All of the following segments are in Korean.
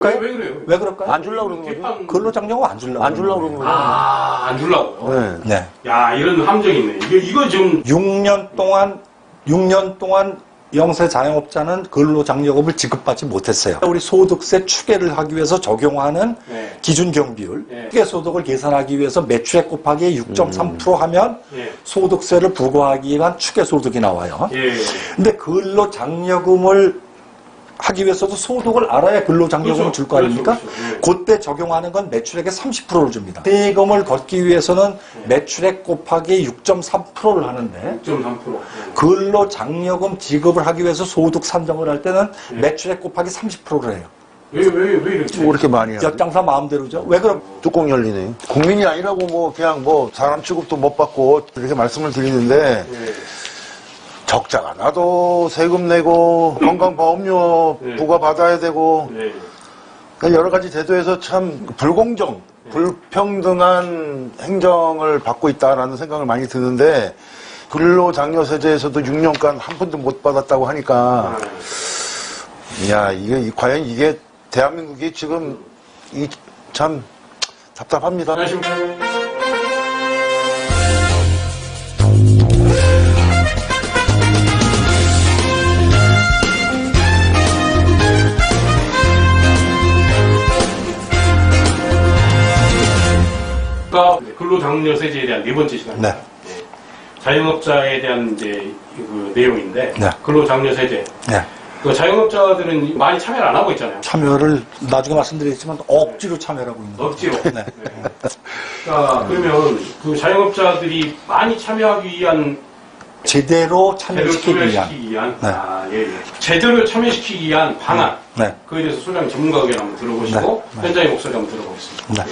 왜 그래요? 왜 그럴까요? 안 주려고 그러는 거죠? 근로장려금 안 주려고. 안 주려고 그러는 거죠? 아, 안 주려고요? 네. 네. 야, 이런 함정이 있네. 이거 지금 6년 동안 영세 자영업자는 근로장려금을 지급받지 못했어요. 우리 소득세 추계를 하기 위해서 적용하는 네. 기준 경비율, 네. 추계 소득을 계산하기 위해서 매출액 곱하기 6.3% 하면 예. 소득세를 부과하기 위한 추계 소득이 나와요. 예. 근데 근로장려금을 하기 위해서도 소득을 알아야 근로장려금을 그렇죠. 줄 거 아닙니까? 그렇죠. 그렇죠. 예. 그때 적용하는 건 매출액의 30%를 줍니다. 세금을 걷기 위해서는 매출액 곱하기 6.3%를 하는데 6.3%. 근로장려금 지급을 하기 위해서 소득 산정을 할 때는 매출액 곱하기 30%를 해요. 왜 이렇게? 뭐 이렇게 많이 하지? 엿장사 마음대로죠. 왜 그럼? 뚜껑 열리네. 국민이 아니라고 뭐 그냥 뭐 사람 취급도 못 받고 이렇게 말씀을 드리는데 예. 적자가 나도 세금 내고 건강보험료 네. 부과받아야 되고 예. 그러니까 여러 가지 제도에서 참 불공정, 불평등한 행정을 받고 있다라는 생각을 많이 드는데 근로장려세제에서도 6년간 한 푼도 못 받았다고 하니까 야 이게 과연 이게 대한민국이 지금 이 참 답답합니다. 안녕하십니까. 근로장려세제에 대한 네 번째 시간입니다. 네. 예. 자영업자에 대한 이제 그 내용인데 네. 근로장려세제. 네. 그 자영업자들은 많이 참여를 안 하고 있잖아요. 참여를 나중에 말씀드리겠지만 억지로 참여를 하고 있는 거죠. 억지로. 네. 그러면 그 자영업자들이 많이 참여하기 위한 제대로 제대로 참여시키기 위한. 참여시키기 위한 네. 예. 제대로 참여시키기 위한 방안. 네. 그에 대해서 소장 전문가 의견 한번 들어보시고 네. 현장의 목소리 한번 들어보겠습니다. 네.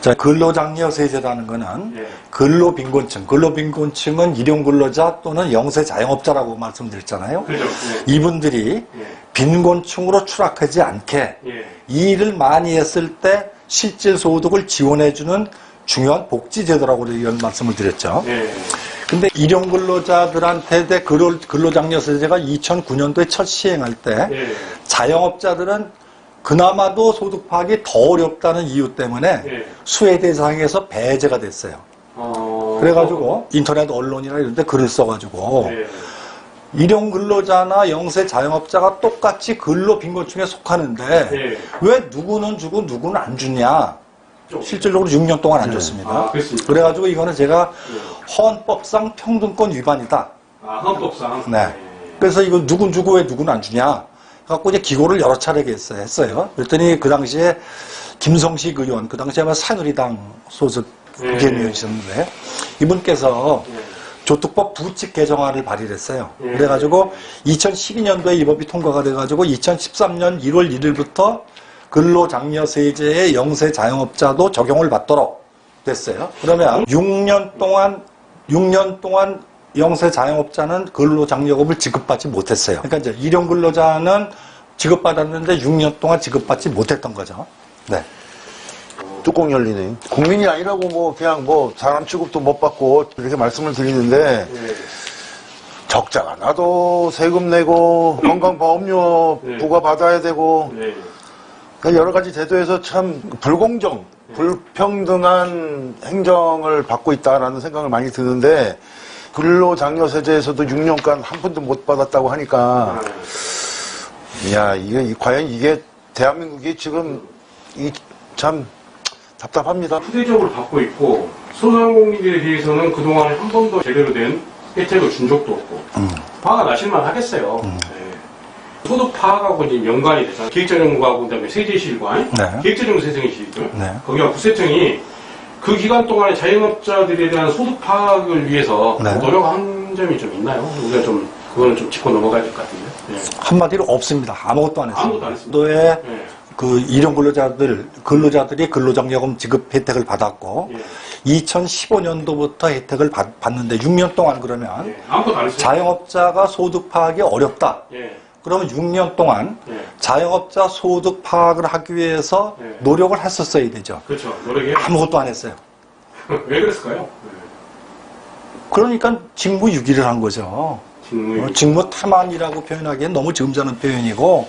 자, 근로장려세제라는 거는 예. 근로빈곤층은 일용근로자 또는 영세자영업자라고 말씀드렸잖아요. 그렇죠. 이분들이 예. 빈곤층으로 추락하지 않게 예. 이 일을 많이 했을 때 실질소득을 지원해주는 중요한 복지제도라고 이런 말씀을 드렸죠. 예. 근데 일용근로자들한테 근로장려세제가 2009년도에 첫 시행할 때 예. 자영업자들은 그나마도 소득 파악이 더 어렵다는 이유 때문에 예. 수혜 대상에서 배제가 됐어요. 그래가지고 인터넷 언론이나 이런 데 글을 써가지고 예. 일용근로자나 영세 자영업자가 똑같이 근로빈곤층에 속하는데 예. 왜 누구는 주고 누구는 안 주냐. 실질적으로 6년 동안 안 줬습니다. 아, 그렇습니까? 그래가지고 이거는 제가 헌법상 평등권 위반이다. 아, 헌법상. 네. 그래서 이거 누군 주고 왜 누구는 안 주냐. 갖고 이제 기고를 여러 차례 했어요. 그랬더니 그 당시에 김성식 의원, 그 당시에 아마 새누리당 소속 국회의원이셨는데 이분께서 조특법 부칙 개정안을 발의를 했어요. 그래가지고 2012년도에 이 법이 통과가 돼가지고 2013년 1월 1일부터 근로장려세제의 영세 자영업자도 적용을 받도록 됐어요. 그러면 6년 동안 영세 자영업자는 근로장려금을 지급받지 못했어요. 그러니까 이제 일용근로자는 지급받았는데 6년 동안 지급받지 못했던 거죠. 네. 뚜껑 열리네. 국민이 아니라고 뭐 그냥 뭐 사람 취급도 못 받고 이렇게 말씀을 드리는데 예. 적자가 나도 세금 내고 건강보험료 네. 부과받아야 되고 예. 그러니까 여러 가지 제도에서 참 불공정, 불평등한 행정을 받고 있다라는 생각을 많이 드는데 근로장려세제에서도 6년간 한 푼도 못 받았다고 하니까 야 이게 과연 이게 대한민국이 지금 이 참 답답합니다. 후대적으로 받고 있고 소상공인들에 대해서는 그동안 한 번도 제대로 된 혜택을 준 적도 없고 화가 나실만 하겠어요. 예. 소득 파악하고 이제 연관이 되잖아요. 기획재정부하고 그다음에 세제실관, 네. 기획재정세정실 네. 거기가 구세청이 그 기간 동안에 자영업자들에 대한 소득 파악을 위해서 네. 노력한 점이 좀 있나요? 우리가 좀 그거는 좀 짚고 넘어가야 될 것 같은데. 예. 한마디로 없습니다. 아무것도 안 했습니다. 아무것도 안 했습니다. 또에 예. 그 근로자들이 근로장려금 지급 혜택을 받았고 예. 2015년도부터 혜택을 받는데 6년 동안 그러면 예. 아무것도 안 했어요. 자영업자가 소득 파악이 어렵다. 예. 그러면 6년 동안 예. 자영업자 소득 파악을 하기 위해서 예. 노력을 했었어야 되죠. 그렇죠. 노력이 아무것도 안 했어요. 왜 그랬을까요? 그러니까 직무유기를 한 거죠. 직무유기. 직무태만이라고 표현하기엔 너무 점잖은 표현이고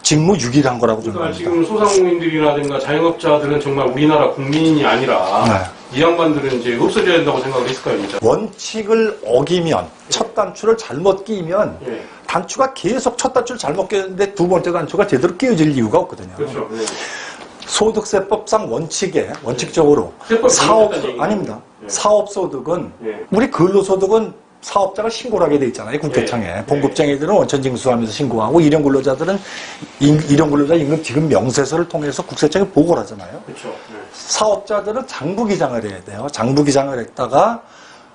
직무유기를 한 거라고 그러니까 생각합니다. 지금 소상공인들이라든가 자영업자들은 정말 우리나라 국민이 아니라 이 양반들은 이제 없어져야 된다고 생각을 했을까요, 진짜? 원칙을 어기면 첫 단추를 잘못 끼면 예. 단추가 계속 첫 단추를 잘못 끼는데 두 번째 단추가 제대로 끼워질 이유가 없거든요. 그렇죠. 예. 소득세법상 원칙적으로 세법 사업 잘못했다는 얘기죠. 아닙니다. 예. 사업소득은 예. 우리 근로소득은 사업자가 신고를 하게 돼 있잖아요. 국세청에. 예. 봉급쟁이들은 원천징수하면서 신고하고 일용근로자들은 일용근로자 임금 지급 명세서를 통해서 국세청에 보고를 하잖아요. 그렇죠. 예. 사업자들은 장부기장을 해야 돼요. 장부기장을 했다가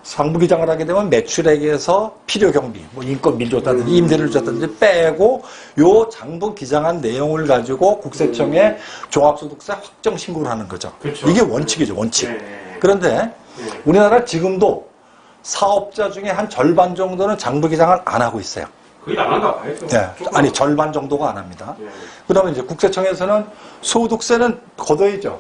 장부기장을 하게 되면 매출액에서 필요경비, 뭐 인건비를 줬다든지 임대료를 줬다든지 빼고 요 장부기장한 내용을 가지고 국세청에 종합소득세 확정 신고를 하는 거죠. 그렇죠. 이게 원칙이죠, 원칙. 예. 그런데 예. 우리나라 지금도 사업자 중에 한 절반 정도는 장부기장을 안 하고 있어요. 거의 안 한가 봐요. 예. 아니, 절반 정도가 안 합니다. 예. 그러면 이제 국세청에서는 소득세는 걷어야죠.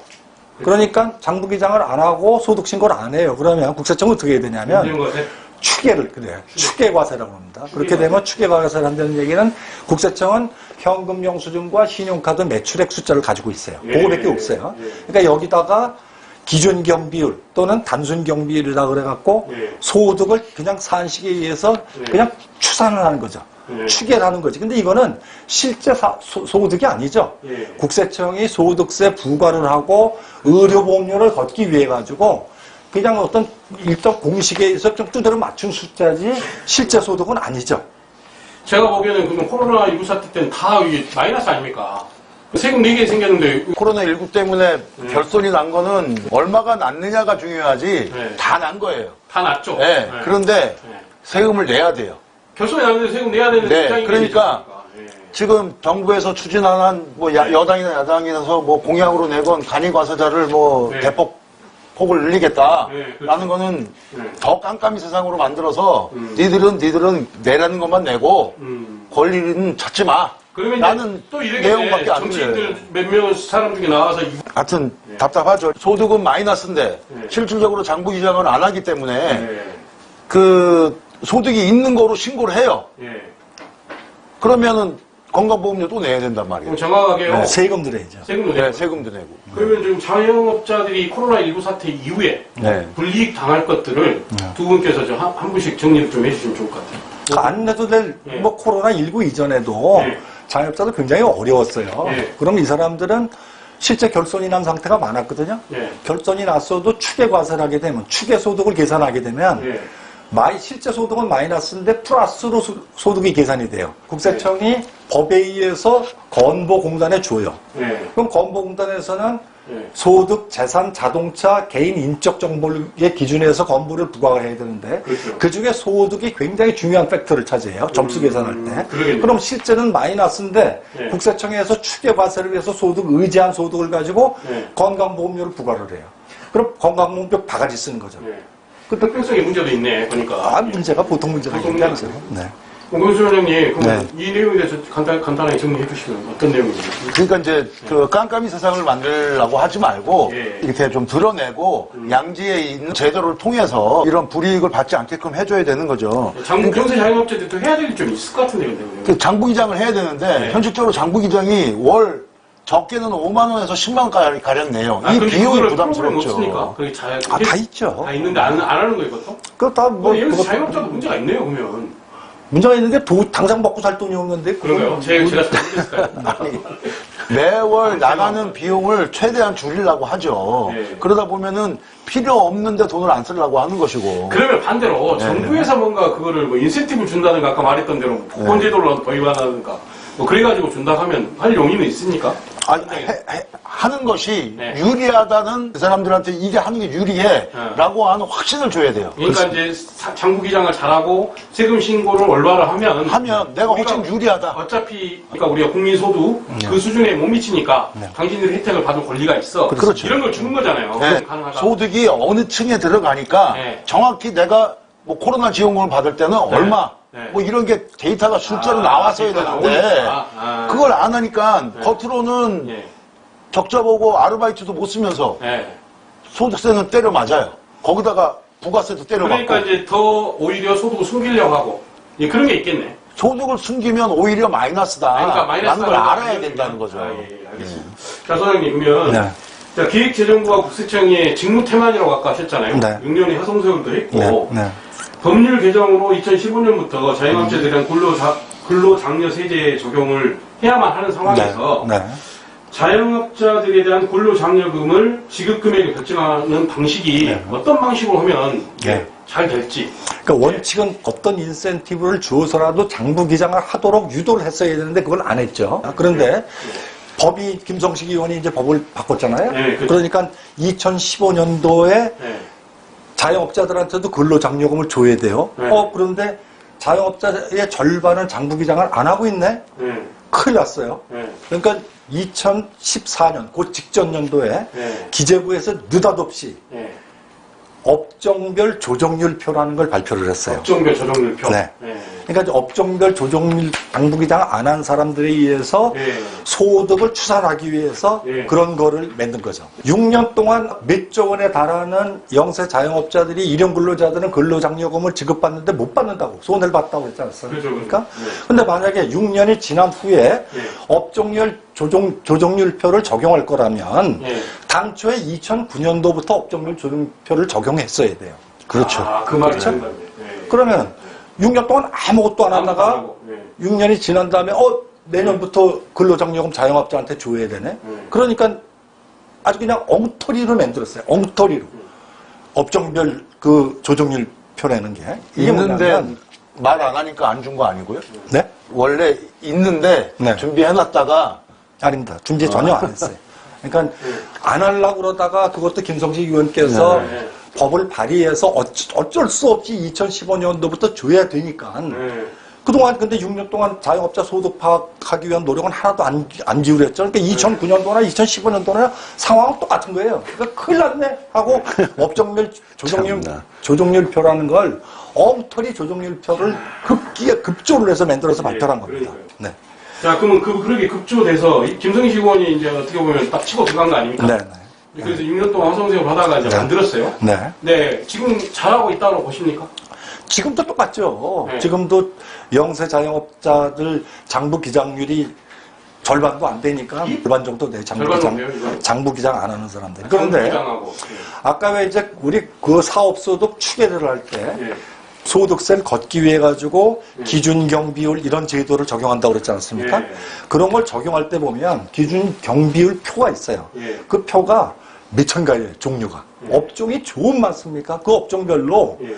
그러니까 장부기장을 안 하고 소득신고를 안 해요. 그러면 국세청은 어떻게 해야 되냐면 문제인 것에 추계를, 그래요. 추계과세라고 합니다. 그렇게 되면 추계과세를 한다는 얘기는 국세청은 현금 영수증과 신용카드 매출액 숫자를 가지고 있어요. 예. 그거밖에 없어요. 예. 그러니까 여기다가 기준 경비율 또는 단순 경비율이라고 그래갖고 예. 소득을 그냥 산식에 의해서 예. 그냥 추산을 하는 거죠. 예. 추계를 하는 거지. 근데 이거는 실제 소득이 아니죠. 예. 국세청이 소득세 부과를 하고 의료보험료를 걷기 위해 가지고 그냥 어떤 일정 공식에 의해서 좀 두드려 맞춘 숫자지 실제 소득은 아니죠. 제가 보기에는 그럼 코로나19 사태 때는 다 이게 마이너스 아닙니까? 세금 4개 생겼는데 코로나19 때문에 네. 결손이 난 거는 얼마가 났느냐가 중요하지 네. 다 난 거예요. 다 났죠? 네. 네. 그런데 네. 세금을 내야 돼요. 결손이 나는데 세금 내야 되는 네, 입장인 그러니까 예. 지금 정부에서 추진하는 뭐 여당이나 야당이나서 뭐 공약으로 내건 간이과세자를 뭐 네. 대폭 폭을 늘리겠다라는 네, 그렇죠. 거는 네. 더 깜깜이 세상으로 만들어서 음. 니들은 내라는 것만 내고 권리는 찾지 마. 그러면 나는 이제 또 이렇게 내용밖에 안 정치인들 들려요. 몇 명 사람 중에 나와서 하여튼 답답하죠. 소득은 마이너스인데 네. 실질적으로 장부기장을 안 하기 때문에 예. 그 소득이 있는 거로 신고를 해요. 예. 그러면은 건강보험료 또 내야 된단 말이에요. 그럼 정확하게요. 네, 세금도 내죠. 세금도 네, 내고. 세금도 내고. 그러면 지금 자영업자들이 코로나19 사태 이후에 네. 불이익 당할 것들을 두 분께서 좀 한 분씩 정리를 좀 해주시면 좋을 것 같아요. 안 내도 될, 예. 뭐, 코로나19 이전에도 예. 자영업자들 굉장히 어려웠어요. 예. 그럼 이 사람들은 실제 결손이 난 상태가 많았거든요. 예. 결손이 났어도 추계과세를 하게 되면, 추계소득을 계산하게 되면, 예. 실제 소득은 마이너스인데 플러스로 소득이 계산이 돼요. 국세청이 법에 의해서 건보공단에 줘요. 예. 그럼 건보공단에서는 예. 소득, 재산, 자동차, 개인 인적 정보의 기준에서 건보를 부과를 해야 되는데 그렇죠. 그 중에 소득이 굉장히 중요한 팩터를 차지해요. 점수 계산할 때. 그러겠네요. 그럼 실제는 마이너스인데 예. 국세청에서 추계과세를 위해서 소득, 의지한 소득을 가지고 예. 건강보험료를 부과를 해요. 그럼 건강보험료 바가지 쓰는 거죠. 예. 그 특별성의 문제도 있네, 보니까. 문제가 보통 문제가 보통 있는 게 문제. 아니죠. 네. 공근수 원장님, 그럼 네. 이 내용에 대해서 간단하게 정리해 주시면 어떤 내용인지. 그러니까 이제 그 깜깜이 세상을 만들려고 하지 말고 예. 이렇게 좀 드러내고 양지에 있는 제도를 통해서 이런 불이익을 받지 않게끔 해줘야 되는 거죠. 경세 자영업자들 또 해야 될 일 좀 있을 것 같은데, 근데. 그 장부기장을 해야 되는데 네. 현실적으로 장부기장이 월 적게는 5만 원에서 10만 원 가량 내요. 이 근데 비용이 그거를 프로그램 부담스럽죠. 없으니까. 그게 잘. 다 있죠. 다 있는데 안 하는 거 이것도? 그다 뭐 여기서 자영업자도 문제가 있네요, 그러면. 문제가 있는데 당장 먹고 살 돈이 없는데 그러게요. 제가 잘못했을까요? 매월 나가는 비용을 최대한 줄이려고 하죠. 네. 그러다 보면은 필요 없는데 돈을 안 쓰려고 하는 것이고. 그러면 반대로 네. 정부에서 뭔가 그거를 뭐 인센티브를 준다든가 아까 말했던 대로 복권제도로 도입한다든가 뭐 그래가지고 준다 하면 할 용의는 있습니까? 아니, 하는 것이 네. 유리하다는 그 사람들한테 이게 하는 게 유리해라고 하는 확신을 줘야 돼요. 그러니까 이제 장부기장을 잘하고 세금 신고를 올바로 하면 내가 훨씬 유리하다. 어차피 그러니까 우리가 국민소득 그 수준에 못 미치니까 당신들이 혜택을 받을 권리가 있어. 그렇죠. 이런 걸 주는 거잖아요. 네. 그건 가능하다. 소득이 어느 층에 들어가니까 네. 정확히 내가 뭐 코로나 지원금을 받을 때는 얼마 네. 뭐 이런 게 데이터가 숫자로 나왔어야 데이터가 되는데 오니까. 그걸 안 하니까 네. 겉으로는 예. 적자 보고 아르바이트도 못 쓰면서 예. 소득세는 때려 맞아요. 거기다가 부가세도 때려 그러니까 맞고. 이제 더 오히려 소득을 숨기려고 하고 예, 그런 게 있겠네. 소득을 숨기면 오히려 마이너스다. 그러니까 라는 걸 알아야 된다는 거죠. 아, 예, 알겠습니다. 자, 소장님, 그러면 네. 자, 기획재정부와 국세청이 직무 태만이라고 아까 하셨잖아요. 네. 6년에 하성세월도 했고 네. 네. 법률 개정으로 2015년부터 자영업자들에 대한 근로장려 세제 적용을 해야만 하는 상황에서 네. 자영업자들에 대한 근로장려금을 지급금액에 결정하는 방식이 네. 어떤 방식으로 하면 네. 잘 될지. 그러니까 원칙은 어떤 인센티브를 주어서라도 장부 기장을 하도록 유도를 했어야 되는데 그걸 안 했죠. 그런데 법이 김성식 의원이 이제 법을 바꿨잖아요. 네, 그렇죠. 그러니까 2015년도에 네. 자영업자들한테도 근로장려금을 줘야 돼요. 네. 그런데 자영업자의 절반은 장부 기장을 안 하고 있네? 네. 큰일 났어요. 네. 그러니까 2014년, 그 직전 연도에 네. 기재부에서 느닷없이 네. 업종별 조정률표라는 걸 발표를 했어요. 업종별 조정률표. 네. 그러니까 업종별 조정률 장부 기장 안 한 사람들에 의해서 네. 소득을 추산하기 위해서 네. 그런 거를 만든 거죠. 6년 동안 몇 조 원에 달하는 영세 자영업자들이 일용 근로자들은 근로장려금을 지급받는데 못 받는다고 손해를 봤다고 했지 않았어요? 그렇죠. 그러니까 네. 근데 만약에 6년이 지난 후에 네. 업종별 조정률표를 적용할 거라면 네. 당초에 2009년도부터 업종별 조정표를 적용했어야 돼요. 그렇죠. 아, 그 말이 그렇죠? 맞는 건데. 네. 그러면 6년 동안 아무것도 안 하다가 네. 6년이 지난 다음에 내년부터 근로장려금 자영업자한테 줘야 되네. 그러니까 아주 그냥 엉터리로 만들었어요. 엉터리로. 업종별 그 조정률표라는 게. 이게 있는데 뭐냐면, 말 안 하니까 안 준 거 아니고요? 네? 원래 있는데 네. 준비해놨다가 아닙니다. 준비 전혀 안 했어요. 그러니까 안 하려고 그러다가 그것도 김성식 의원께서 네. 법을 발의해서 어쩔 수 없이 2015년도부터 줘야 되니까 네. 그동안 근데 6년 동안 자영업자 소득 파악하기 위한 노력은 하나도 안 기울였죠. 그러니까 2009년도나 2015년도나 상황은 똑같은 거예요. 그러니까 큰일 났네 하고 업종별 조정률표라는 걸 엉터리 조정률표를 급조를 해서 만들어서 발표한 겁니다. 그러니까요. 네. 자, 그러면 그렇게 급조돼서 김성식 의원이 이제 어떻게 보면 딱 치고 들어간 거 아닙니까? 네. 그래서 6년 동안 화성세월 하다가 이제 네. 만들었어요. 네. 네, 지금 잘하고 있다고 보십니까? 지금도 똑같죠. 네. 지금도 영세 자영업자들 장부 기장률이 절반도 안 되니까 절반 정도 돼. 절반 정도요, 이거? 장부 기장 안 하는 사람들. 그런데 장부기장하고. 아까 왜 이제 우리 그 사업소득 추계를 할 때 예. 소득세를 걷기 위해 가지고 기준경 비율 이런 제도를 적용한다고 그랬지 않습니까? 예. 그런 걸 적용할 때 보면 기준경 비율 표가 있어요. 예. 그 표가 몇천 가지예요, 종류가. 예. 업종이 좋은 많습니까? 그 업종별로 예.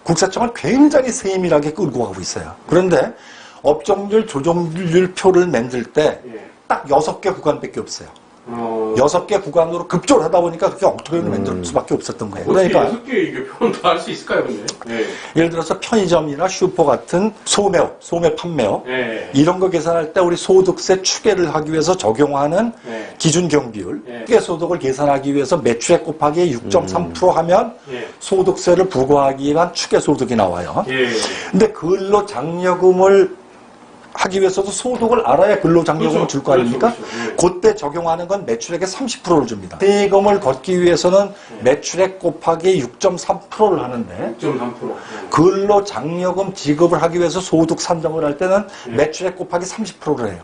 국세청은 굉장히 세밀하게 끌고 가고 있어요. 그런데 업종률 조정률 표를 만들 때 예. 딱 6개 구간밖에 없어요. 6개 구간으로 급조를 하다 보니까 그게 엉터리로 만들 수밖에 없었던 거예요. 그러니까. 그러니까 6개 이게 표현 다 할 수 있을까요, 근데? 예. 예를 들어서 편의점이나 슈퍼 같은 소매 판매업 예. 이런 거 계산할 때 우리 소득세 추계를 하기 위해서 적용하는 예. 기준 경비율, 예. 추계 소득을 계산하기 위해서 매출액 곱하기 6.3% 하면 예. 소득세를 부과하기 위한 추계 소득이 나와요. 예. 근데 근로장려금을 하기 위해서도 소득을 알아야 근로장려금을 그렇죠. 줄 거 아닙니까? 그렇죠. 그렇죠. 예. 그때 적용하는 건 매출액의 30%를 줍니다. 세금을 걷기 위해서는 매출액 곱하기 6.3%를 하는데 6.3%. 근로장려금 지급을 하기 위해서 소득 산정을 할 때는 매출액 곱하기 30%를 해요.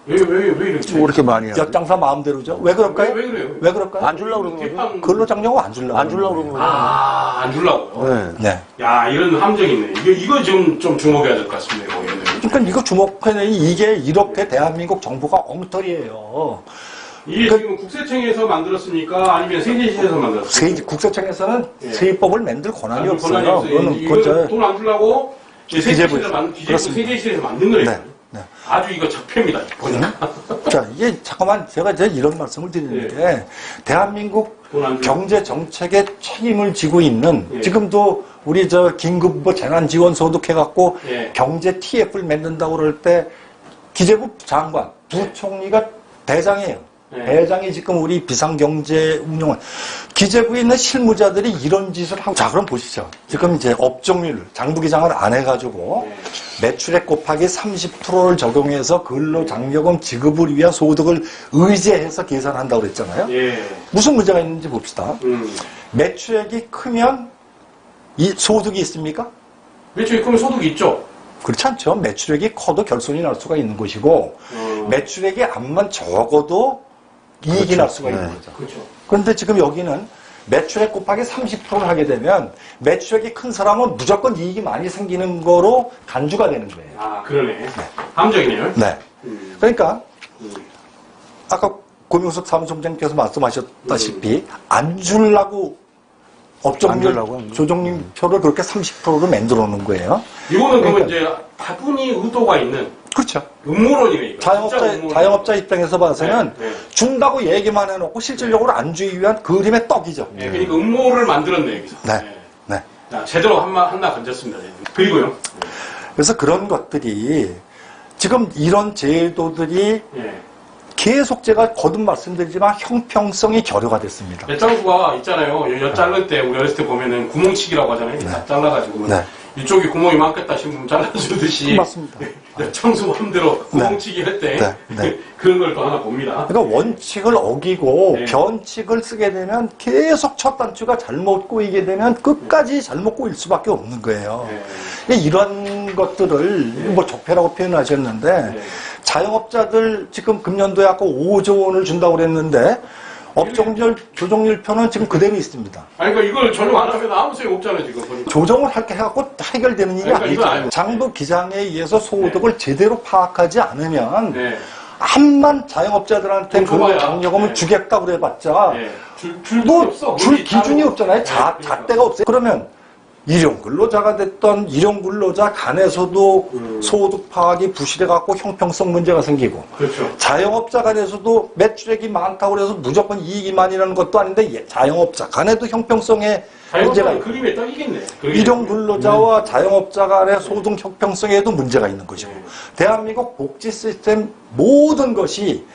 왜 이렇게? 뭐 그렇게 많이 해요? 엿장사 마음대로죠. 왜 그럴까요? 왜 그래요? 왜 그럴까요? 안 주려고 그러는 거죠? 개판- 근로장려금 안 주려고. 안 주려고 그러는 거죠? 아, 안 주려고요? 네. 네. 야, 이런 함정이 있네. 이거 좀 주목해야 될 것 같습니다, 이거. 그러니까 이거 주목해내니 이게 이렇게 대한민국 정부가 엉터리예요. 이게 지금 국세청에서 만들었습니까? 아니면 세제시에서 만들었습니까? 국세청에서는 예. 세입법을 만들 권한이 아주 권한이 없어요. 없어요. 그거는 이거 그저 돈안 주려고 기재부에서. 그렇습니다. 세제시에서 만든 거예요. 네. 네. 아주 이거 적폐입니다. 보니까. 자, 이게 잠깐만 제가 이제 이런 말씀을 드리는 게 대한민국 돈 안 주고. 경제 정책에 책임을 지고 있는 예. 지금도 우리 저 긴급 뭐 재난 지원 소득해 갖고 예. 경제 TF를 만든다고 그럴 때 기재부 장관, 부총리가 대장이에요. 예. 대장이 지금 우리 비상경제 운영을 기재부에 있는 실무자들이 이런 짓을 하고 자 그럼 보시죠. 지금 이제 업종률 장부기장을 안 해가지고 예. 매출액 곱하기 30%를 적용해서 근로장려금 지급을 위한 소득을 의제해서 계산한다고 그랬잖아요. 예. 무슨 문제가 있는지 봅시다. 음. 매출액이 크면 이 소득이 있습니까? 매출이 크면 소득이 있죠. 그렇지 않죠. 매출액이 커도 결손이 날 수가 있는 것이고 매출액이 암만 적어도 이익이 그렇죠. 날 수가 있는 네. 거죠. 그렇죠. 그런데 지금 여기는 매출액 곱하기 30%를 하게 되면 매출액이 큰 사람은 무조건 이익이 많이 생기는 거로 간주가 되는 거예요. 아, 그러네. 함정이네요. 네. 음. 그러니까 음. 아까 고명석 사무총장께서 말씀하셨다시피 안 주려고 업종별 안 주려고 조정표를 그렇게 30%로 만들어 놓은 거예요. 이거는 그러면 그러니까- 이제 다분히 의도가 있는 그렇죠. 음모론이네, 이거. 진짜 음모론. 자영업자 입장에서 봐서는 네, 네. 준다고 얘기만 해놓고 실질적으로 안 주기 위한 그림의 떡이죠. 네, 그러니까 음모를 만들었네, 여기서. 네. 네. 자, 제대로 하나 건졌습니다. 네. 그리고요. 그래서 그런 것들이 지금 이런 제도들이 네. 계속 제가 거듭 말씀드리지만 형평성이 결여가 됐습니다. 엿장수가 있잖아요. 엿 자를 때, 우리 어렸을 때 보면은 구멍치기라고 하잖아요. 다 잘라가지고. 네. 이쪽이 구멍이 많겠다 싶으면 잘라주듯이. 맞습니다. 엿장수 마음대로 구멍치기 할 때. 네. 네. 그런 걸 또 하나 봅니다. 그러니까 원칙을 어기고 네. 변칙을 쓰게 되면 계속 첫 단추가 잘못 꼬이게 되면 끝까지 잘못 꼬일 수밖에 없는 거예요. 네. 이런 것들을 뭐 적폐라고 표현하셨는데 네. 자영업자들 지금 금년도에 아까 5조 원을 준다고 그랬는데 업종별 조정률표는 지금 그대로 있습니다. 아니, 그러니까 이걸 전용 안 하면 아무 소용 없잖아요, 지금. 보니까. 조정을 할게 해갖고 해결되는 일이 그러니까 이건 아니죠. 아니- 장부 기장에 의해서 소득을 제대로 파악하지 않으면 네. 암만 자영업자들한테 좀 줘봐야. 근로장려금을 네. 주겠다고 그래봤자 네. 줄 뭐 없어. 줄 우리 기준이 다른- 없잖아요. 네, 그러니까. 잣대가 없어요. 그러면 일용 근로자가 됐던 일용 근로자 간에서도 소득 파악이 부실해갖고 형평성 문제가 생기고 그렇죠. 자영업자 간에서도 매출액이 많다고 해서 무조건 이익이 많이라는 것도 아닌데 자영업자 간에도 형평성에 문제가 자영업자는 있고 그림에 딱이겠네. 일용 근로자와 자영업자 간의 소득 형평성에도 문제가 있는 것이고 대한민국 복지 시스템 모든 것이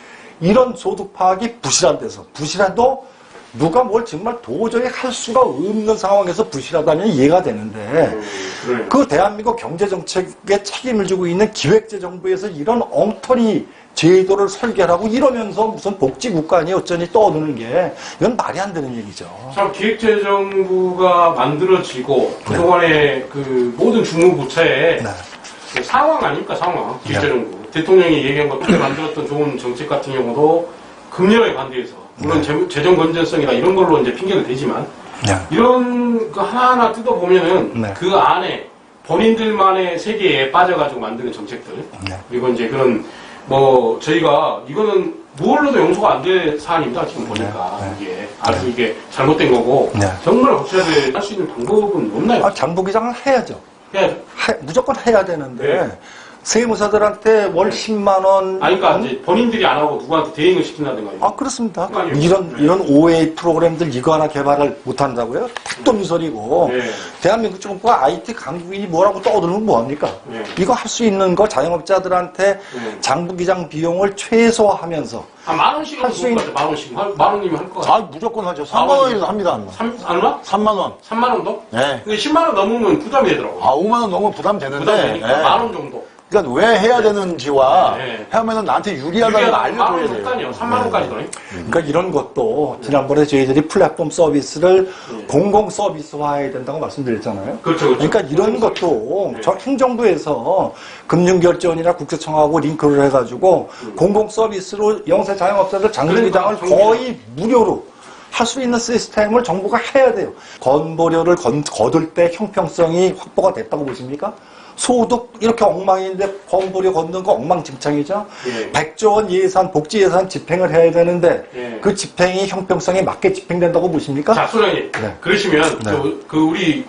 이런 소득 파악이 부실한 데서 부실해도 누가 뭘 정말 도저히 할 수가 없는 상황에서 부실하다면 이해가 되는데 그래요. 그 대한민국 경제정책에 책임을 지고 있는 기획재정부에서 이런 엉터리 제도를 설계하고 이러면서 무슨 복지국가 아니 어쩌니 떠드는 게 이건 말이 안 되는 얘기죠. 참 기획재정부가 만들어지고 그동안의 그 모든 중무부처의 네. 상황 아닙니까, 상황. 기획재정부. 대통령이 얘기한 것 그때 만들었던 좋은 정책 같은 경우도 극렬하게 반대해서 물론 재정 건전성이나 이런 걸로 이제 핑계를 대지만 네. 이런 거 하나하나 뜯어보면은 네. 그 안에 본인들만의 세계에 빠져가지고 만드는 정책들 네. 그리고 이제 그런 뭐 저희가 이거는 무얼로도 용서가 안 될 사안입니다 지금 보니까 네. 이게 아주 이게 잘못된 거고 네. 정말 고쳐야 할 수 있는 방법은 없나요? 아, 장부기장은 해야죠. 해야죠. 무조건 해야 되는데 네. 세무사들한테 월 10만 원. 아니 그러니까 이제 본인들이 안 하고 누구한테 대행을 시킨다든가 아, 그렇습니다. 아니요. 이런 OA 프로그램들 이거 하나 개발을 못 한다고요? 택도 미설이고. 네. 대한민국 정부가 IT 강국인이 뭐라고 떠들면 뭐합니까? 네. 이거 할 수 있는 거 자영업자들한테 네. 장부기장 비용을 최소화하면서 한 10,000원씩은 할수 할수 있는- 있는 10,000원씩 만 원이면 할 것 같아요. 아, 무조건 하죠. 3만 원이라도 합니다. 얼마? 3만 원. 3만 원도? 네. 근데 10만 원 넘으면 부담이 되더라고. 아, 5만 원 넘으면 부담 되는데. 부담되니까 네. 만 원 정도. 그러니까 왜 해야 되는지와 네. 하면은 나한테 유리하다는 걸 알려줘야 돼요. 만원까지요. 3만 원까지도. 그러니까 이런 것도 지난번에 저희들이 플랫폼 서비스를 공공 서비스화해야 된다고 말씀드렸잖아요. 그렇죠, 그렇죠. 그러니까 이런 것도 네. 저 행정부에서 금융결제원이나 국세청하고 링크를 해가지고 공공 서비스로 영세 자영업자들 장부기장을 그러니까, 거의 무료로 할 수 있는 시스템을 정부가 해야 돼요. 건보료를 거둘 때 형평성이 확보가 됐다고 보십니까? 소득 이렇게 엉망인데 건보료 걷는 거 엉망진창이죠. 예. 100조 원 예산, 복지 예산 집행을 해야 되는데 예. 그 집행이 형평성에 맞게 집행된다고 보십니까? 자, 소장님. 네. 그러시면, 네. 그 우리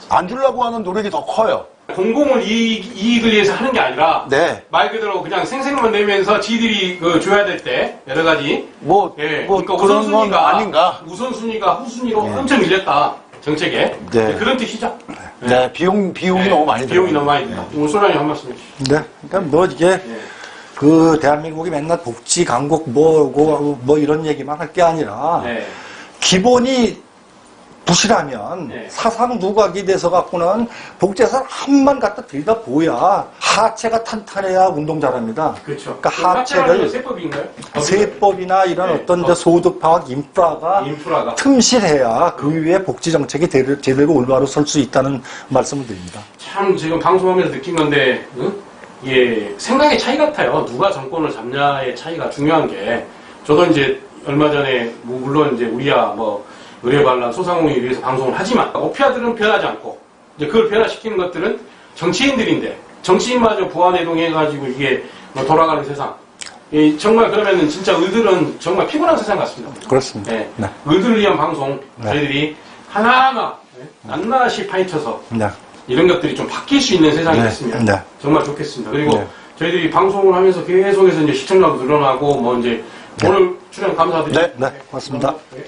안 주려고 하는 노력이 더 커요. 공공을 이익을 위해서 하는 게 아니라, 네. 말 그대로 그냥 생색만 내면서 지들이 그 줘야 될 때, 여러 가지. 뭐, 예. 뭐 그러니까 그런 건 아닌가. 우선순위가 후순위로 엄청 밀렸다. 정책에. 네. 그런 뜻이죠. 네, 비용이 네. 너무 많이 들어요. 비용이 너무 많이 듭니다. 오늘 소장님 한 말씀 해주시죠. 네. 그러니까 뭐 이게 네. 그 대한민국이 맨날 복지 강국 뭐 이런 얘기만 할 게 아니라 네. 기본이 부실하면 네. 사상 누각이 돼서 갖고는 복제사를 한만 갖다 들이다 보야 하체가 탄탄해야 운동 잘합니다. 그렇죠. 그러니까 하체를 세법인가요? 세법이나 이런 네. 어떤 이제 소득파악 인프라가 틈실해야 그 위에 복지 정책이 제대로 올바로 설 수 있다는 말씀을 드립니다. 참 지금 방송하면서 느낀 건데 예, 생각의 차이 같아요. 누가 정권을 잡냐의 차이가 중요한 게 저도 이제 얼마 전에 물론 이제 우리야 뭐 의뢰반란 소상공인에 위해서 방송을 하지만 오피아들은 변하지 않고 이제 그걸 변화시키는 것들은 정치인들인데 정치인마저 부안해동해가지고 이게 뭐 돌아가는 세상. 예, 정말 그러면은 진짜 을들은 정말 피곤한 세상 같습니다. 그렇습니다. 예, 네. 을들을 위한 방송 네. 저희들이 하나하나 낱낱이 파헤쳐서 네. 이런 것들이 좀 바뀔 수 있는 세상이 네. 됐으면 네. 정말 좋겠습니다. 그리고 네. 저희들이 방송을 하면서 계속해서 이제 시청자도 늘어나고 뭐 이제 오늘 출연 감사드립니다. 네, 고맙습니다. 네.